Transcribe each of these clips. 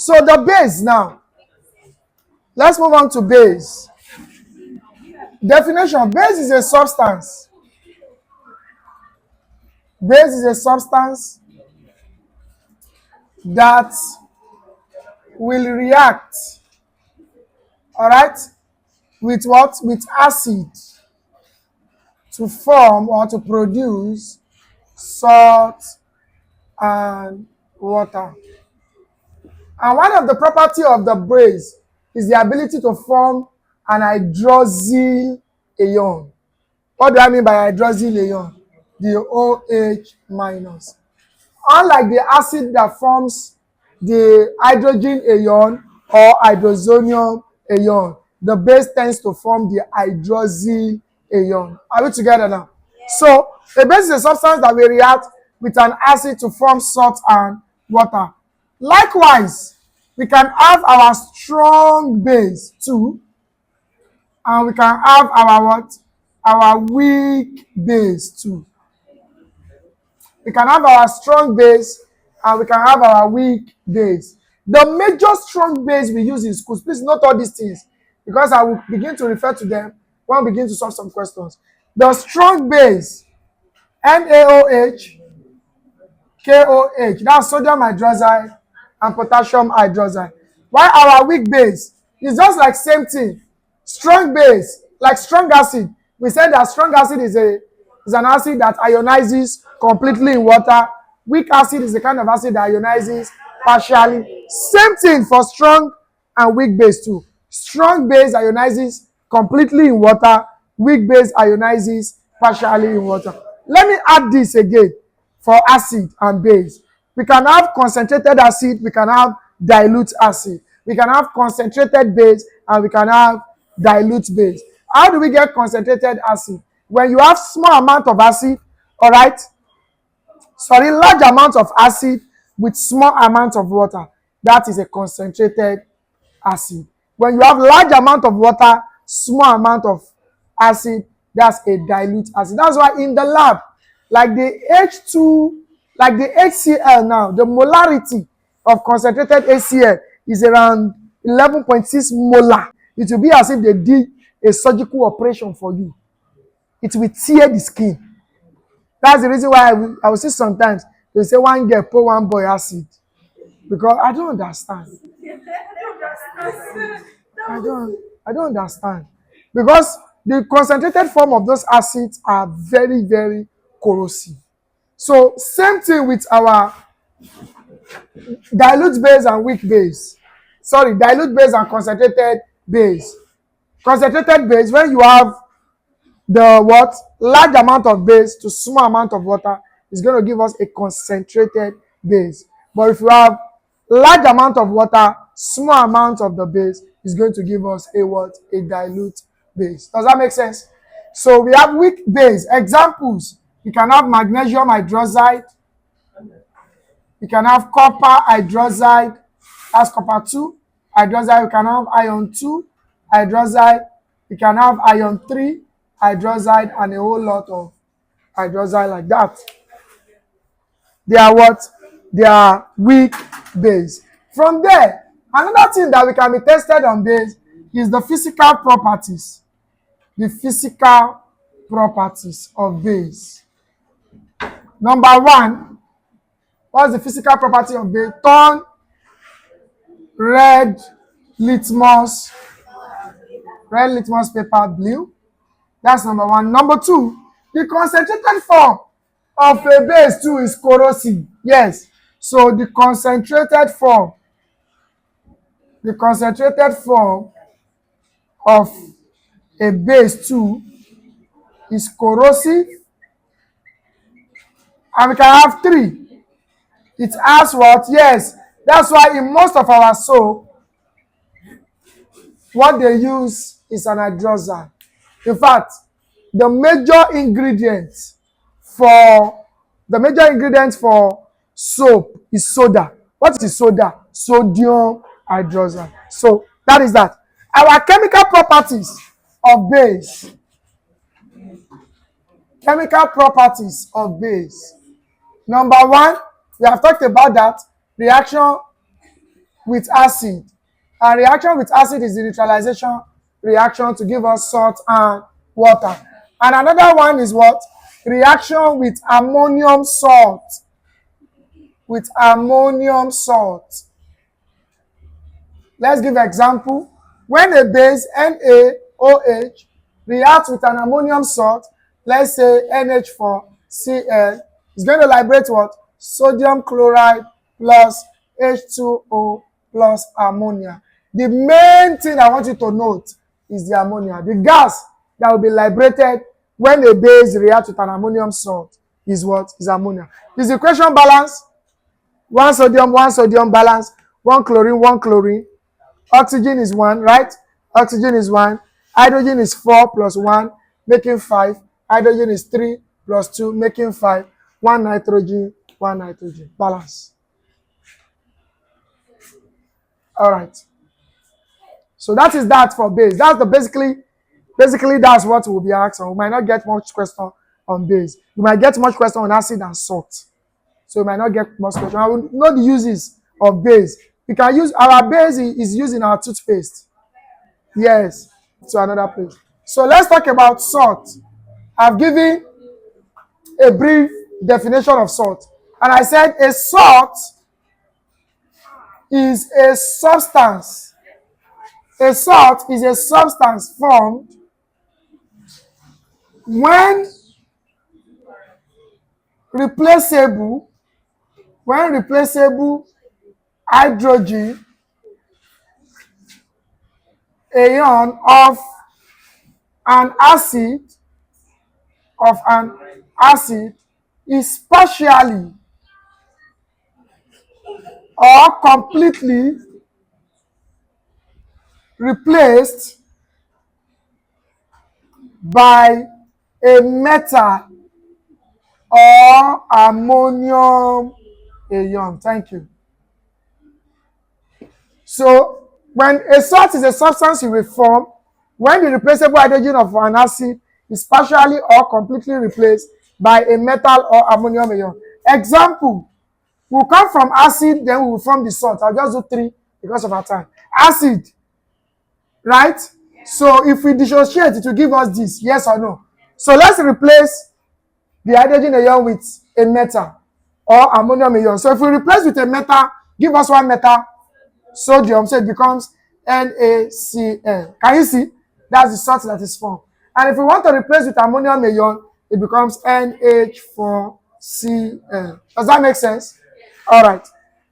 So the base now. Let's move on to base. Definition. Base is a substance. Base is a substance that will react, all right, with what? With acid to form or to produce salt and water. And one of the property of the base is the ability to form an hydroxyl ion. What do I mean by hydroxyl ion? The OH minus. Unlike the acid that forms the hydrogen ion or hydrozonium ion, the base tends to form the hydroxyl ion. Are we together now? So a base is a substance that will react with an acid to form salt and water. Likewise, we can have our strong base too, and we can have our what? Our weak base too. We can have our strong base and we can have our weak base. The major strong base we use in schools, please note all these things because I will begin to refer to them when we begin to solve some questions. The strong base, NaOH, KOH, that's sodium hydroxide and potassium hydroxide. While our weak base is just like same thing. Strong base, like strong acid. We said that strong acid is an acid that ionizes completely in water. Weak acid is the kind of acid that ionizes partially. Same thing for strong and weak base too. Strong base ionizes completely in water. Weak base ionizes partially in water. Let me add this again for acid and base. We can have concentrated acid, we can have dilute acid. We can have concentrated base and we can have dilute base. How do we get concentrated acid? When you have small amount of acid, all right, large amount of acid with small amount of water, that is a concentrated acid. When you have large amount of water, small amount of acid, that's a dilute acid. That's why in the lab, like the H2, like the HCl now, the molarity of concentrated HCl is around 11.6 molar. It will be as if they did a surgical operation for you. It will tear the skin. That's the reason why I will see sometimes they say one girl pour one boy acid. Because I don't understand. I don't understand. Because the concentrated form of those acids are very, very corrosive. So same thing with our dilute base and weak base. Sorry, dilute base and concentrated base. Concentrated base, when you have the what? Large amount of base to small amount of water, is going to give us a concentrated base. But if you have large amount of water, small amount of the base, is going to give us a what? A dilute base. Does that make sense? So we have weak base. Examples, you can have magnesium hydroxide, you can have copper hydroxide, that's copper 2 hydroxide, you can have iron 2 hydroxide, you can have iron 3 hydroxide, and a whole lot of hydroxide like that. They are what? They are weak base. From there, another thing that we can be tested on base is the physical properties. The physical properties of base. Number one, what's the physical property of base? Turn red litmus paper blue. That's number one. Number two, the concentrated form of a base too is corrosive. Yes. So the concentrated form of a base too is corrosive. And we can have three. It has what? Yes. That's why in most of our soap, what they use is an hydroxide. In fact, the major ingredient for soap is soda. What is soda? Sodium hydroxide. So that is that. Our chemical properties of base. Chemical properties of base. Number one, we have talked about that. Reaction with acid. And reaction with acid is the neutralization reaction to give us salt and water. And another one is what? Reaction with ammonium salt. With ammonium salt. Let's give an example. When a base NaOH reacts with an ammonium salt, let's say NH4Cl, it's going to liberate what? Sodium chloride plus H2O plus ammonia. The main thing I want you to note is the ammonia. The gas that will be liberated when a base reacts with an ammonium salt is what? Is ammonia. Is the equation balanced? One sodium balance, one chlorine. Oxygen is 1, right? Oxygen is 1. Hydrogen is 4 plus 1, making 5. Hydrogen is 3 plus 2, making 5. One nitrogen. Balance. All right. So that is that for base. That's the basically that's what we'll be asked on. We might not get much question on base. We might get much question on acid and salt. So we might not get much question. I will know the uses of base. We can use our base is used in our toothpaste. Yes, to another place. So let's talk about salt. I've given a brief definition of salt. And I said a salt is a substance. A salt is a substance formed when replaceable hydrogen ion of an acid is partially or completely replaced by a metal or ammonium ion. Thank you. So, when a salt is a substance you will form, when the replaceable hydrogen of an acid is partially or completely replaced by a metal or ammonium ion. Example, we'll come from acid, then we will form the salt. I'll just do 3 because of our time. Acid, right? So, if we dissociate, it will give us this, yes or no? So, let's replace the hydrogen ion with a metal or ammonium ion. So, if we replace with a metal, give us one metal, sodium, so it becomes NaCl. Can you see? That's the salt that is formed. And if we want to replace with ammonium ion, it becomes NH4Cl. Does that make sense? All right.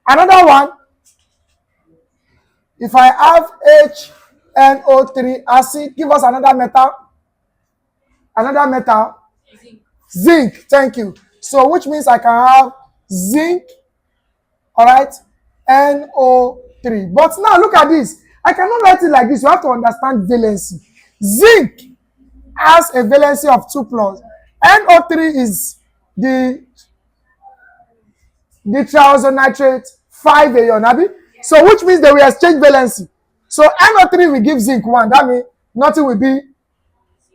Another one, if I have HNO3 acid, give us another metal. Zinc. Thank you. So, which means I can have zinc, all right, NO3. But now look at this. I cannot write it like this. You have to understand valency. Zinc has a valency of 2 plus. NO3 is the triazonitrate 5 ion, Abi? So which means they will exchange valency. So NO3 will give zinc 1. That means nothing will be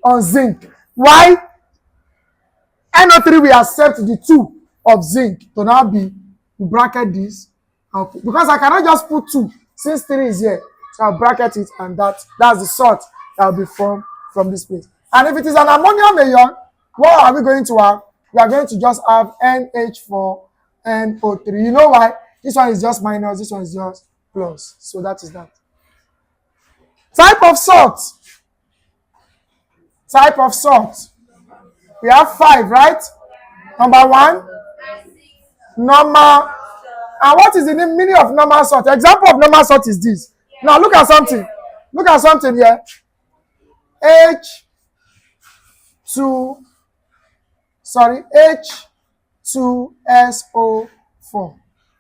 on zinc. Why? NO3 will accept the 2 of zinc to now be, we bracket this. Because I cannot just put 2 since 3 is here. So I'll bracket it, and that's the salt that will be formed from this place. And if it is an ammonium ion, what are we going to have? We are going to just have NH4NO3. You know why? This one is just minus, this one is just plus. So that is that. Type of salt. We have 5, right? Number 1, normal. And what is the meaning of normal salt? Example of normal salt is this. Now look at something. Look at something here. H2SO4.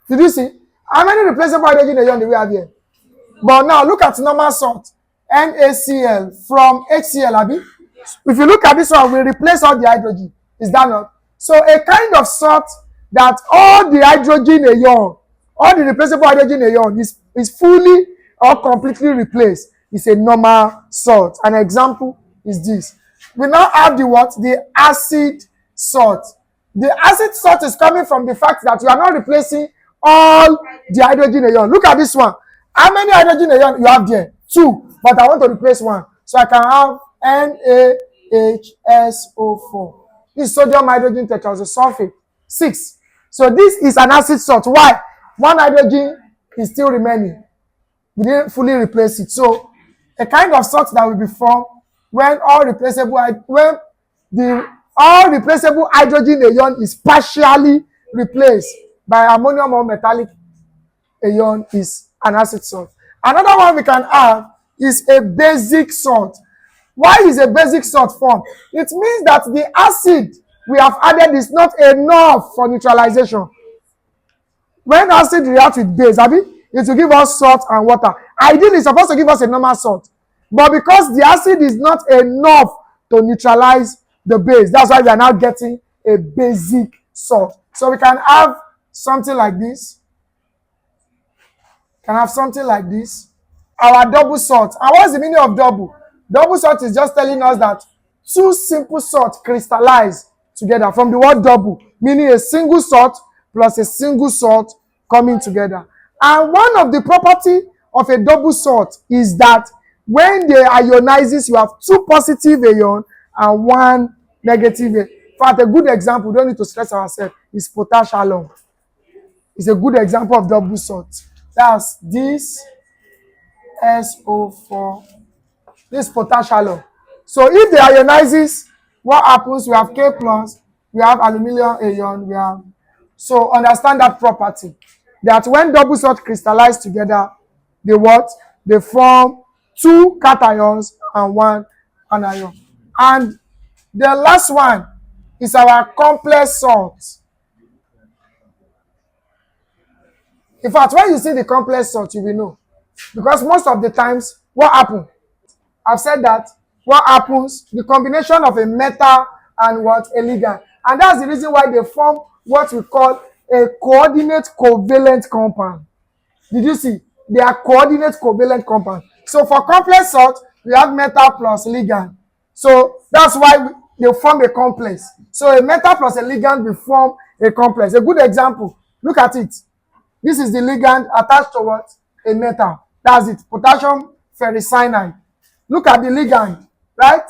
Did you see? How many replaceable hydrogen ion do we have here? But now look at normal salt. NaCl from HCl, Abi. If you look at this one, we replace all the hydrogen. Is that not? So a kind of salt that all the hydrogen ion, all the replaceable hydrogen ion is fully or completely replaced. Is a normal salt. An example is this. We now have the what? The acid salt. The acid salt is coming from the fact that you are not replacing all the hydrogen ion. Look at this one. How many hydrogen ion you have there? 2, but I want to replace 1. So I can have NaHSO4. This is sodium hydrogen tetraoxosulfate. 6. So this is an acid salt. Why? 1 hydrogen is still remaining. We didn't fully replace it. So a kind of salt that will be formed when all replaceable hydrogen ion is partially replaced by ammonium or metallic ion is an acid salt. Another one we can have is a basic salt. Why is a basic salt formed? It means that the acid we have added is not enough for neutralization. When acid reacts with base, it will give us salt and water. Ideally, it's supposed to give us a normal salt. But because the acid is not enough to neutralize the base, that's why we are now getting a basic salt. So we can have something like this. Our double salt. And what's the meaning of double? Double salt is just telling us that 2 simple salts crystallize together from the word double, meaning a single salt plus a single salt coming together. And one of the property of a double salt is that when they ionizes, you have 2 positive ion and 1 negative ion. In fact, a good example, we don't need to stress ourselves, is potash alum. It's a good example of double salt. That's this SO4. This potash alum. So if they ionizes, what happens? We have K plus, we have aluminium ion, we have. So understand that property. That when double salt crystallize together, they form 2 cations and 1 anion. And the last one is our complex salt. In fact, when you see the complex salt, you will know. Because most of the times, what happens? I've said that what happens, the combination of a metal and a ligand. And that's the reason why they form what we call a coordinate covalent compound. Did you see? They are coordinate covalent compound. So for complex salt, we have metal plus ligand. So that's why they form a complex. So a metal plus a ligand will form a complex. A good example, look at it. This is the ligand attached to what? A metal. That's it. Potassium ferricyanide. Look at the ligand, right?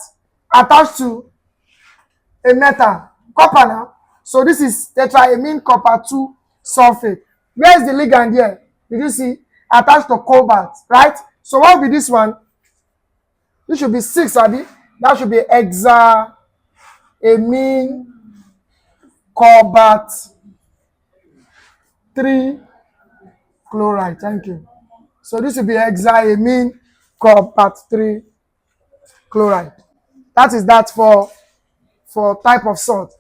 Attached to a metal. Copper now. So this is tetraamine copper 2 sulfate. Where is the ligand here? Did you see? Attached to cobalt, right? So what will be this one? This should be 6, Abi. That should be hexaamine cobalt 3 chloride. Thank you. So this will be hexaamine cobalt 3 chloride. That is that for type of salt.